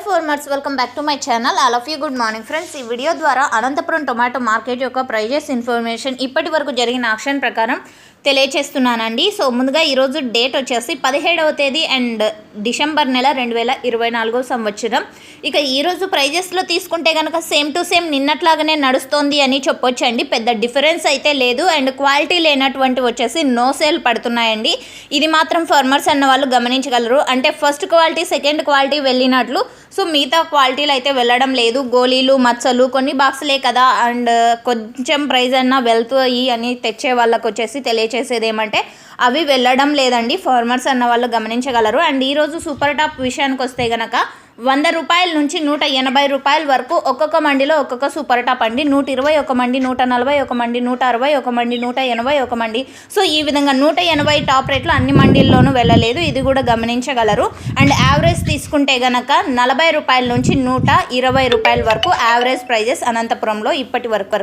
Farmers welcome back to my channel. All of you good morning friends. ఈ video ద్వారా Anantapuram tomato market యొక్క prices information ఇప్పటి వరకు జరిగిన ఆక్షన్ ప్రకారం తెలియచేస్తున్నానండి. సో ముందుగా ఈరోజు డేట్ వచ్చేసి 17వ తేదీ అండ్ డిసెంబర్ నెల 2024 సంవత్సరం. ఇక ఈరోజు ప్రైజెస్లో తీసుకుంటే కనుక సేమ్ టు సేమ్ నిన్నట్లాగానే నడుస్తోంది అని చెప్పొచ్చండి. పెద్ద డిఫరెన్స్ అయితే లేదు. అండ్ క్వాలిటీ లేనటువంటి వచ్చేసి నో సేల్ పడుతున్నాయండి. ఇది మాత్రం ఫార్మర్స్ అన్న వాళ్ళు గమనించగలరు. అంటే ఫస్ట్ క్వాలిటీ సెకండ్ క్వాలిటీ వెళ్ళినట్లు సో మిగతా క్వాలిటీలు అయితే వెళ్ళడం లేదు. గోళీలు మచ్చలు కొన్ని బాక్సులే కదా అండ్ కొంచెం ప్రైజ్ అన్నా వెళ్తాయి అని తెచ్చే వాళ్ళకు వచ్చేసి తెలియచేసేది ఏమంటే అవి వెళ్ళడం లేదండి. ఫార్మర్స్ అన్న వాళ్ళు గమనించగలరు. అండ్ ఈరోజు సూపర్ టాప్ విషయానికి వస్తే కనుక 100 రూపాయల నుంచి 180 రూపాయల వరకు ఒక్కొక్క మండిలో ఒక్కొక్క సూపర్ టాప్ అండి. 120 ఒక మండి, 140 ఒక మండి, 160 ఒక మండి, 180 ఒక మండి. సో ఈ విధంగా 180 టాప్ రేట్లు అన్ని మండీల్లోనూ వెళ్ళలేదు. ఇది కూడా గమనించగలరు. అండ్ యావరేజ్ తీసుకుంటే గనక 40 రూపాయల నుంచి 120 రూపాయల వరకు యావరేజ్ ప్రైజెస్ అనంతపురంలో ఇప్పటి వరకు